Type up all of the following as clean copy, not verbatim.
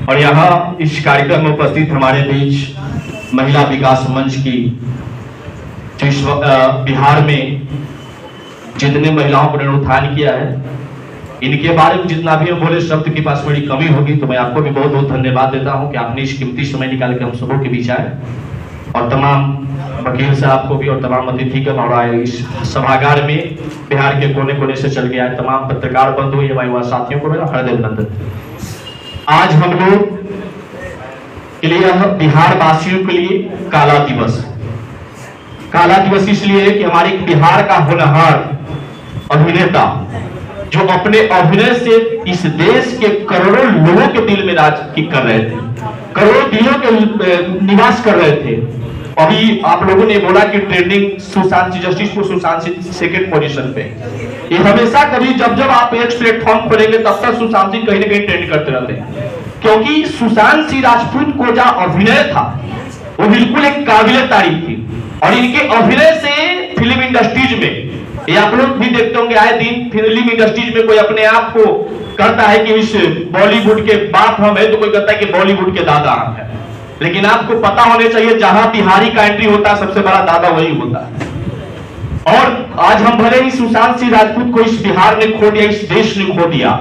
और यहाँ इस कार्यक्रम में उपस्थित हमारे बीच महिला विकास मंच की बिहार में जितने महिलाओं को उत्थान किया है, इनके बारे में जितना भी हम बोले शब्द के पास बड़ी कमी होगी, तो मैं आपको भी बहुत बहुत धन्यवाद देता हूं कि आपने इस कीमती समय निकाल के हम सबों के बीच आए। और तमाम वकील साहब को भी और तमाम अतिथिगण और आए इस सभागार में बिहार के कोने कोने से चल के आए तमाम पत्रकार बंधु एवं युवा साथियों को मेरा हृदय अभिनंदन। आज हम लोग के लिए बिहार वासियों के लिए काला दिवस इसलिए कि हमारे बिहार का होनहार अभिनेता जो अपने अभिनय से इस देश के करोड़ों लोगों के दिल में राज कर रहे थे, करोड़ों दिलों के निवास कर रहे थे। अभी आप लोगों ने बोला कि ट्रेंडिंग सुशांत जस्टिस को सुशांत सेकंड पोजीशन पे, ये हमेशा कभी जब आप एक प्लेटफॉर्म खोलेंगे तब तक सुशांत सिंह कहीं ना कहीं ट्रेंड करते रहते हैं, क्योंकि सुशांत सिंह राजपूत को जो अभिनय था वो बिल्कुल एक काबिल तारीफ थी। और इनके अभिनय से फिल्म इंडस्ट्रीज में, ये आप लोग भी देखते होंगे आए दिन फिल्म इंडस्ट्रीज में कोई अपने आप को कहता है कि इस बॉलीवुड के बाप हम है, तो कोई कहता है कि बॉलीवुड के दादा हम है। लेकिन आपको पता होने चाहिए जहां बिहारी का एंट्री होता है सबसे बड़ा दादा वही होता है। और आज हम भले ही सुशांत सिंह राजपूत को इस बिहार ने खो दिया, इस देश ने खो दिया,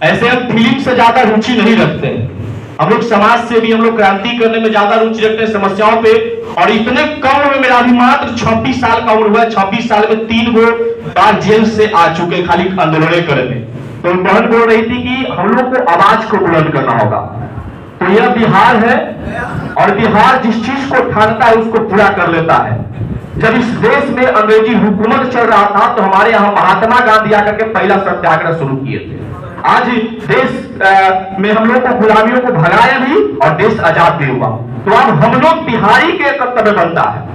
ऐसे हम फिल्म से ज्यादा रुचि नहीं रखते हैं। हम लोग समाज से भी हम लोग क्रांति करने में ज्यादा रुचि रखते हैं, समस्याओं पे। और इतने कम में मेरा अभी मात्र 26 साल का उम्र हुआ है, 26 साल में 3 बार जेल से आ चुके खाली आंदोलन करने। तो बहन बोल रही थी कि हम लोग को आवाज को बुलंद करना होगा। तो यह बिहार है और बिहार जिस चीज को ठानता है उसको पूरा कर लेता है। जब इस देश में अंग्रेजी हुकूमत चल रहा था तो हमारे यहाँ महात्मा गांधी आकर के पहला सत्याग्रह शुरू किए थे। आज देश में हम लोग को गुलामियों को भगाया भी और देश आजाद भी हुआ। तो अब हम लोग बिहारी के कर्तव्य बनता है।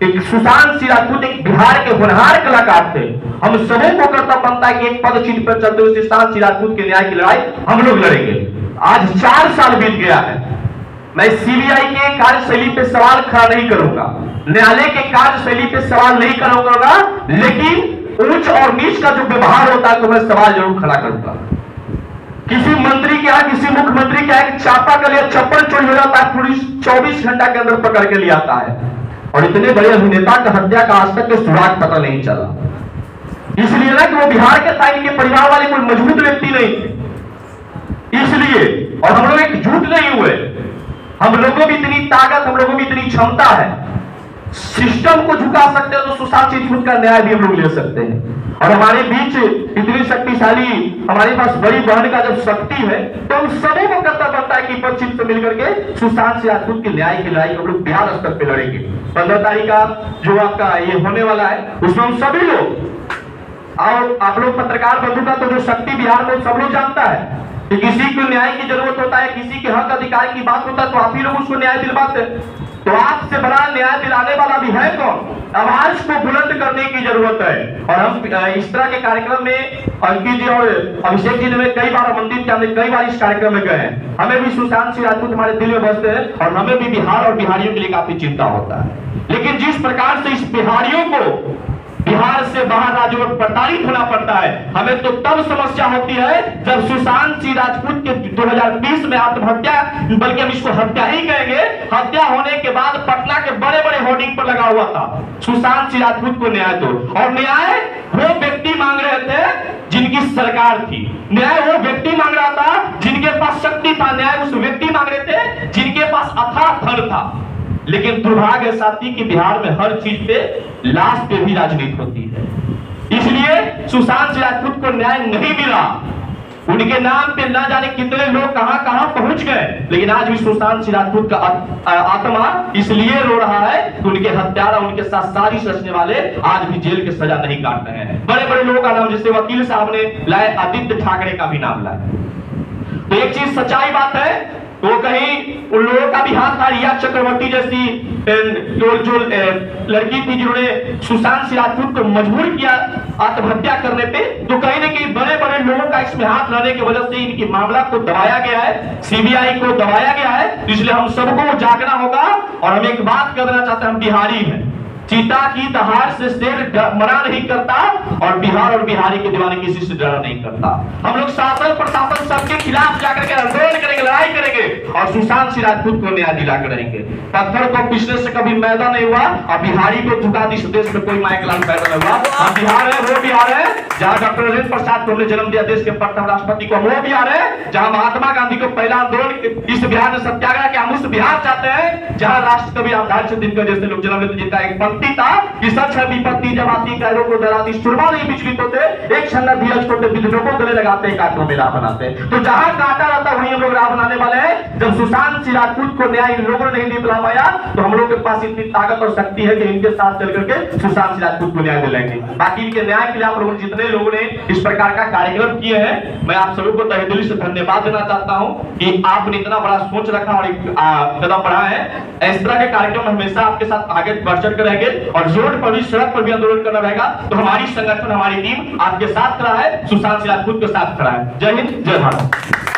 एक सुशांत सिंह राजपूत एक बिहार के होनहार कलाकार थे, हम सबों को कर्तव्य बनता है कि एक पद चिन्ह पर चलते हुए सुशांत सिंह राजपूत के न्याय की लड़ाई हम लोग लड़ेंगे। आज 4 साल बीत गया है, मैं सीबीआई के कार्यशैली पे सवाल खड़ा नहीं करूंगा, न्यायालय के कार्यशैली पे सवाल नहीं करूंगा, लेकिन ऊंच और नीच का जो व्यवहार होता है तो मैं सवाल जरूर खड़ा करूंगा। किसी मंत्री के यहाँ, किसी मुख्यमंत्री के यहाँ चापा कर लिया, चप्पल चोरी हो जाता है, पुलिस 24 घंटा के अंदर पकड़ के ले आता है। और इतने बड़े अभिनेता का हत्या का आज तक के सुराग पता नहीं चला, इसलिए ना कि वो बिहार के था, इनके परिवार वाले कोई मजबूत व्यक्ति नहीं थे, इसलिए। और हम लोग एकजुट नहीं हुए, हम लोगों की इतनी ताकत, हम लोगों की इतनी क्षमता है, सिस्टम को झुका सकते हैं तो सुशांत सिंह राजपूत का न्याय भी हम लोग ले सकते हैं। और हमारे बीच इतनी शक्तिशाली हमारे पास बड़ी बहन का जब शक्ति है तो हम सभी को कर्तव्य बनता है कि पश्चिम से मिलकर के सुशांत सिंह राजपूत की न्याय की लड़ाई हम लोग बिहार स्तर पे लड़ेंगे। 15 तारीख का जो आपका ये होने वाला है उसमें हम सभी लोग, और आप लोग पत्रकार बंधु का तो जो शक्ति बिहार में सब लोग जानता है कि किसी को न्याय की जरूरत होता है, किसी के हक अधिकार की बात होता है तो आप ही लोग उसको न्याय दिलवाते हैं। तो आपसे बड़ा न्याय दिलाने वाला भी है कौन? आवाज को बुलंद करने की जरूरत है। और हम इस तरह के कार्यक्रम में अंकित जी और अभिषेक जी ने कई बार आमंत्रित किया, हमने कई बार इस कार्यक्रम में गए हैं। हमें भी सुशांत सिंह राजपूत हमारे दिल में बसते हैं और हमें भी बिहार और बिहारियों के लिए काफी चिंता होता है। लेकिन जिस प्रकार से इस बिहारियों को बिहार से बाहर राज्यों में प्रताड़ित होना पड़ता है, हमें तो तब समस्या होती है जब सुशांत सिंह राजपूत के 2020 में आत्महत्या, बल्कि हम इसको हत्या ही कहेंगे, हत्या होने के बाद पटना के बड़े बड़े होर्डिंग पर लगा हुआ था सुशांत सिंह राजपूत को न्याय दो। और न्याय वो व्यक्ति मांग रहे थे जिनकी सरकार थी, न्याय वो व्यक्ति मांग रहा था जिनके पास शक्ति था, न्याय उस व्यक्ति मांग रहे थे जिनके पास अथाह धन था। लेकिन दुर्भाग्य साथी कि बिहार में हर चीज पे लाश पे भी राजनीति होती है, इसलिए सुशांत सिंह राजपूत को न्याय नहीं मिला। उनके नाम पे ना जाने कितने लोग कहां कहां पहुंच गए, लेकिन आज भी सुशांत सिंह राजपूत का आत्मा इसलिए रो रहा है कि उनके हत्यारा, उनके साथ साजिश रचने वाले आज भी जेल की सजा नहीं काट रहे हैं। बड़े बड़े लोगों का नाम, जैसे वकील साहब ने लाए, आदित्य ठाकरे का भी नाम लाए। तो एक चीज सच्चाई बात है, तो कहीं उन लोगों का भी हाथ था, रिया चक्रवर्ती जैसी जो लड़की थी जिन्होंने सुशांत सिंह राजपूत को मजबूर किया आत्महत्या करने पे, तो कहीं ना कहीं बड़े बड़े लोगों का इसमें हाथ रहने की वजह से इनकी मामला को दबाया गया है, सीबीआई को दबाया गया है। इसलिए हम सबको जागना होगा। और हम एक बात कहना चाहते हैं, हम बिहारी हैं, चीता की दहाड़ से शेर मना नहीं करता और बिहार और बिहारी के दीवाने किसी से डरा नहीं करता। हम लोग शासन प्रशासन सबके खिलाफ जाकर के आंदोलन करेंगे, लड़ाई करेंगे और सुशांत सिंह राजपूत को न्याय दिला कर रहेंगे। पत्थर को पीसने से कभी मैदा नहीं हुआ और बिहारी को झुका इस देश में कोई माइक लाल पैदा नहीं हुआ। हम बिहार है, वो बिहार है जहाँ डॉक्टर राजेंद्र प्रसाद को हमने जन्म दिया, देश के प्रथम राष्ट्रपति को, वो बिहार है जहाँ महात्मा गांधी को पहला आंदोलन इस बिहार में सत्याग्रह के, हम उस बिहार चाहते हैं जहाँ राष्ट्र कवि आधार से दिनकर जैसे लोग जन्म लेते, जिनका एक पंक्ति था कि सच है विपत्ति जब आती कायरों को डराती, सुरमा नहीं विचलित होते, एक क्षण धीरज खोते, विद्रोह को गले लगाते, कांटों में राह बनाते। तो जहां कांटा रहता वहीं हम लोग राह बनाने वाले हैं। जब सुशांत सिंह राजपूत को न्याय इन लोगों ने नहीं दिला पाया तो हम लोग के पास इतनी ताकत और शक्ति है कि इनके साथ चल करके सुशांत सिंह राजपूत को न्याय दिलाएंगे। बाकी इनके न्याय के लिए आप लोगों जितने लोगों ने इस प्रकार का कार्यक्रम किए हैं, मैं आप सभी को तहे दिल से धन्यवाद देना चाहता हूं कि आपने इतना बड़ा सोच रखा और कदम बढ़ाया है। इस तरह के कार्यक्रम हमेशा आपके साथ आगे बढ़ चढ़ कर रहेंगे और रोड पर भी, सड़क पर भी आंदोलन करना रहेगा। तो हमारी संगठन, हमारी टीम आपके साथ खड़ा है, सुशांत सिंह राजपूत के साथ खड़ा है। जय हिंद, जय भारत।